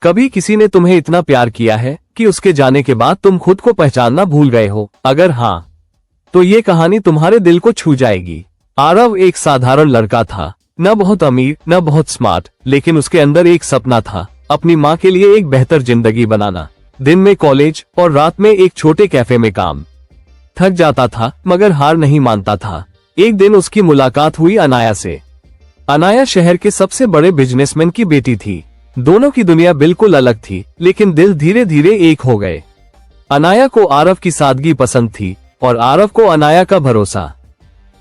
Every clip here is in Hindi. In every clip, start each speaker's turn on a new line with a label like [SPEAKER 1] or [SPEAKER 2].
[SPEAKER 1] कभी किसी ने तुम्हें इतना प्यार किया है कि उसके जाने के बाद तुम खुद को पहचानना भूल गए हो? अगर हाँ, तो ये कहानी तुम्हारे दिल को छू जाएगी। आरव एक साधारण लड़का था, न बहुत अमीर न बहुत स्मार्ट, लेकिन उसके अंदर एक सपना था, अपनी माँ के लिए एक बेहतर जिंदगी बनाना। दिन में कॉलेज और रात में एक छोटे कैफे में काम। थक जाता था मगर हार नहीं मानता था। एक दिन उसकी मुलाकात हुई अनाया से। अनाया शहर के सबसे बड़े बिजनेसमैन की बेटी थी। दोनों की दुनिया बिल्कुल अलग थी, लेकिन दिल धीरे धीरे एक हो गए। अनाया को आरव की सादगी पसंद थी और आरव को अनाया का भरोसा।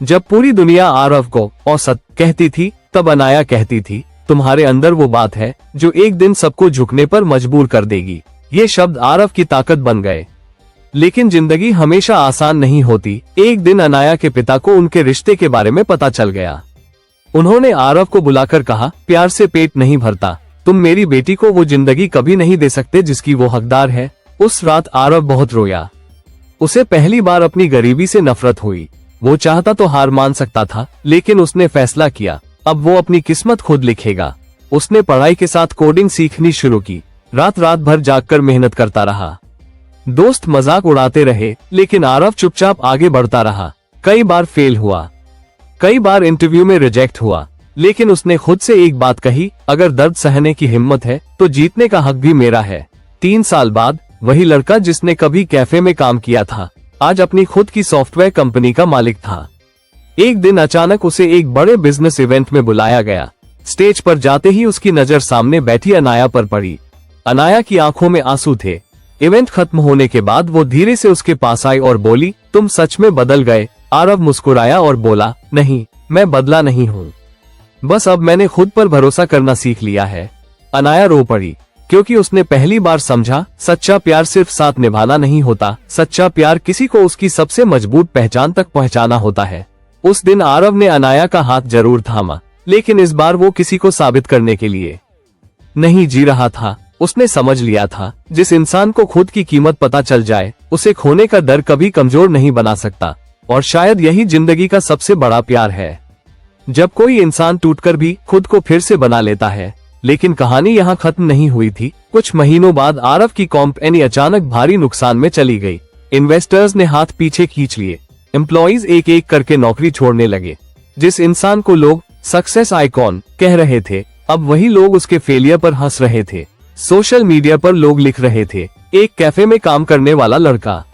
[SPEAKER 1] जब पूरी दुनिया आरव को औसत कहती थी, तब अनाया कहती थी, तुम्हारे अंदर वो बात है जो एक दिन सबको झुकने पर मजबूर कर देगी। ये शब्द आरव की ताकत बन गए। लेकिन जिंदगी हमेशा आसान नहीं होती। एक दिन अनाया के पिता को उनके रिश्ते के बारे में पता चल गया। उन्होंने आरव को बुलाकर कहा, प्यार से पेट नहीं भरता, तुम मेरी बेटी को वो जिंदगी कभी नहीं दे सकते जिसकी वो हकदार है। उस रात आरव बहुत रोया। उसे पहली बार अपनी गरीबी से नफरत हुई। वो चाहता तो हार मान सकता था, लेकिन उसने फैसला किया, अब वो अपनी किस्मत खुद लिखेगा। उसने पढ़ाई के साथ कोडिंग सीखनी शुरू की। रात रात भर जागकर मेहनत करता रहा। दोस्त मजाक उड़ाते रहे, लेकिन आरव चुपचाप आगे बढ़ता रहा। कई बार फेल हुआ, कई बार इंटरव्यू में रिजेक्ट हुआ, लेकिन उसने खुद से एक बात कही, अगर दर्द सहने की हिम्मत है तो जीतने का हक भी मेरा है। 3 साल बाद वही लड़का जिसने कभी कैफे में काम किया था, आज अपनी खुद की सॉफ्टवेयर कंपनी का मालिक था। एक दिन अचानक उसे एक बड़े बिजनेस इवेंट में बुलाया गया। स्टेज पर जाते ही उसकी नजर सामने बैठी अनाया पर पड़ी। अनाया की आंखों में आंसू थे। इवेंट खत्म होने के बाद वो धीरे से उसके पास आई और बोली, तुम सच में बदल गए। आरव मुस्कुराया और बोला, नहीं, मैं बदला नहीं हूँ, बस अब मैंने खुद पर भरोसा करना सीख लिया है। अनाया रो पड़ी, क्योंकि उसने पहली बार समझा, सच्चा प्यार सिर्फ साथ निभाना नहीं होता, सच्चा प्यार किसी को उसकी सबसे मजबूत पहचान तक पहुंचाना होता है। उस दिन आरव ने अनाया का हाथ जरूर थामा, लेकिन इस बार वो किसी को साबित करने के लिए नहीं जी रहा था। उसने समझ लिया था, जिस इंसान को खुद की कीमत पता चल जाए, उसे खोने का डर कभी कमजोर नहीं बना सकता। और शायद यही जिंदगी का सबसे बड़ा प्यार है, जब कोई इंसान टूटकर भी खुद को फिर से बना लेता है। लेकिन कहानी यहाँ खत्म नहीं हुई थी। कुछ महीनों बाद आरव की कंपनी अचानक भारी नुकसान में चली गई। इन्वेस्टर्स ने हाथ पीछे खींच लिए। एम्प्लॉइज एक एक करके नौकरी छोड़ने लगे। जिस इंसान को लोग सक्सेस आइकॉन कह रहे थे, अब वही लोग उसके फेलियर पर हंस रहे थे। सोशल मीडिया पर लोग लिख रहे थे, एक कैफे में काम करने वाला लड़का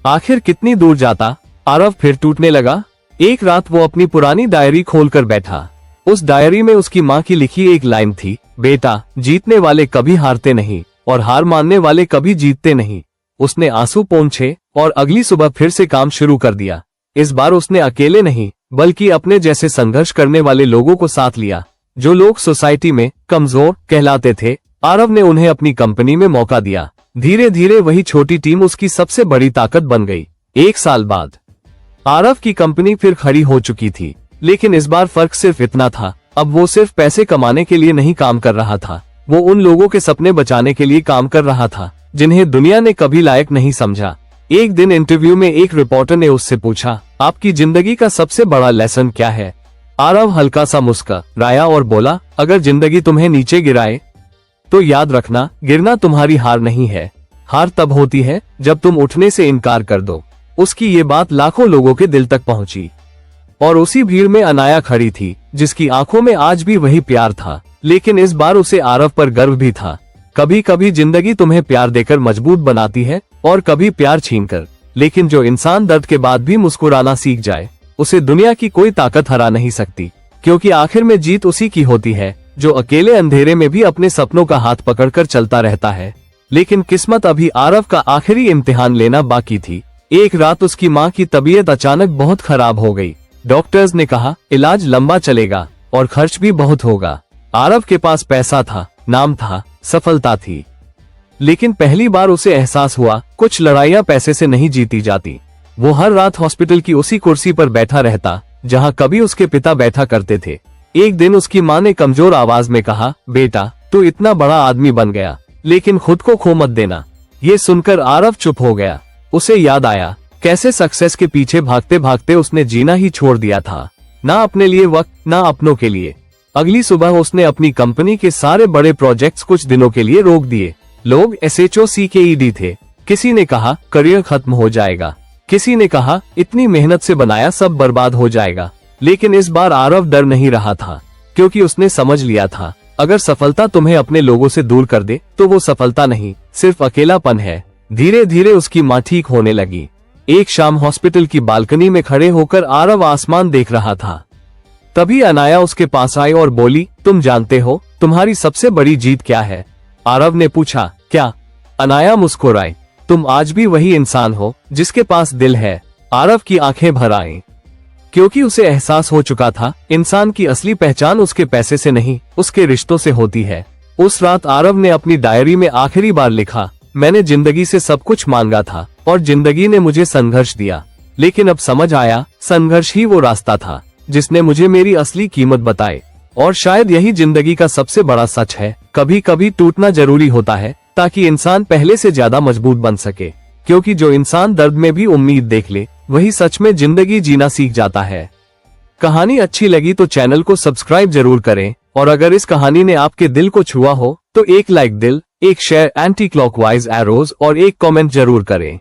[SPEAKER 1] आखिर कितनी दूर जाता। आरव फिर टूटने लगा। एक रात वो अपनी पुरानी डायरी खोलकर बैठा। उस डायरी में उसकी माँ की लिखी एक लाइन थी, बेटा, जीतने वाले कभी हारते नहीं और हार मानने वाले कभी जीतते नहीं। उसने आंसू पोंछे और अगली सुबह फिर से काम शुरू कर दिया। इस बार उसने अकेले नहीं, बल्कि अपने जैसे संघर्ष करने वाले लोगों को साथ लिया। जो लोग सोसाइटी में कमजोर कहलाते थे, आरव ने उन्हें अपनी कंपनी में मौका दिया। धीरे धीरे वही छोटी टीम उसकी सबसे बड़ी ताकत बन गई। 1 साल बाद आरव की कंपनी फिर खड़ी हो चुकी थी, लेकिन इस बार फर्क सिर्फ इतना था, अब वो सिर्फ पैसे कमाने के लिए नहीं काम कर रहा था, वो उन लोगों के सपने बचाने के लिए काम कर रहा था जिन्हें दुनिया ने कभी लायक नहीं समझा। एक दिन इंटरव्यू में एक रिपोर्टर ने उससे पूछा, आपकी जिंदगी का सबसे बड़ा लेसन क्या है? आरव हल्का सा मुस्कुराया और बोला, अगर जिंदगी तुम्हें नीचे गिराए तो याद रखना, गिरना तुम्हारी हार नहीं है। हार तब होती है जब तुम उठने से इनकार कर दो। उसकी ये बात लाखों लोगों के दिल तक पहुंची। और उसी भीड़ में अनाया खड़ी थी, जिसकी आंखों में आज भी वही प्यार था, लेकिन इस बार उसे आरव पर गर्व भी था। कभी कभी जिंदगी तुम्हें प्यार देकर मजबूत बनाती है और कभी प्यार छीनकर, लेकिन जो इंसान दर्द के बाद भी मुस्कुराना सीख जाए, उसे दुनिया की कोई ताकत हरा नहीं सकती, क्योंकि आखिर में जीत उसी की होती है जो अकेले अंधेरे में भी अपने सपनों का हाथ पकड़कर चलता रहता है। लेकिन किस्मत अभी आरव का आखिरी इम्तिहान लेना बाकी थी। एक रात उसकी माँ की तबीयत अचानक बहुत खराब हो गई। डॉक्टर्स ने कहा, इलाज लंबा चलेगा और खर्च भी बहुत होगा। आरव के पास पैसा था, नाम था, सफलता थी, लेकिन पहली बार उसे एहसास हुआ, कुछ लड़ाइयाँ पैसे से नहीं जीती जाती। वो हर रात हॉस्पिटल की उसी कुर्सी पर बैठा रहता जहाँ कभी उसके पिता बैठा करते थे। एक दिन उसकी माँ ने कमजोर आवाज में कहा, बेटा, तू इतना बड़ा आदमी बन गया, लेकिन खुद को खो मत देना। ये सुनकर आरव चुप हो गया। उसे याद आया कैसे सक्सेस के पीछे भागते भागते उसने जीना ही छोड़ दिया था, ना अपने लिए वक्त, ना अपनों के लिए। अगली सुबह उसने अपनी कंपनी के सारे बड़े प्रोजेक्ट्स कुछ दिनों के लिए रोक दिए। लोग SHOCKED थे। किसी ने कहा करियर खत्म हो जाएगा, किसी ने कहा इतनी मेहनत से बनाया सब बर्बाद हो जाएगा। लेकिन इस बार आरव डर नहीं रहा था, क्योंकि उसने समझ लिया था अगर सफलता तुम्हें अपने लोगों से दूर कर दे तो वो सफलता नहीं, सिर्फ अकेलापन है। धीरे धीरे उसकी माँ ठीक होने लगी। एक शाम हॉस्पिटल की बालकनी में खड़े होकर आरव आसमान देख रहा था। तभी अनाया उसके पास आई और बोली, तुम जानते हो तुम्हारी सबसे बड़ी जीत क्या है? आरव ने पूछा, क्या? अनाया मुस्कुराई, तुम आज भी वही इंसान हो जिसके पास दिल है। आरव की आंखें भर आईं, क्योंकि उसे एहसास हो चुका था इंसान की असली पहचान उसके पैसे से नहीं, उसके रिश्तों से होती है। उस रात आरव ने अपनी डायरी में आखिरी बार लिखा, मैंने जिंदगी से सब कुछ मांगा था और जिंदगी ने मुझे संघर्ष दिया, लेकिन अब समझ आया संघर्ष ही वो रास्ता था जिसने मुझे मेरी असली कीमत बताई। और शायद यही जिंदगी का सबसे बड़ा सच है, कभी कभी टूटना जरूरी होता है ताकि इंसान पहले से ज्यादा मजबूत बन सके। क्योंकि जो इंसान दर्द में भी उम्मीद देख ले वही सच में जिंदगी जीना सीख जाता है। कहानी अच्छी लगी तो चैनल को सब्सक्राइब जरूर करें, और अगर इस कहानी ने आपके दिल को छुआ हो तो एक लाइक दिल, एक शेयर एंटी क्लॉकवाइज एरोज और एक कमेंट जरूर करें।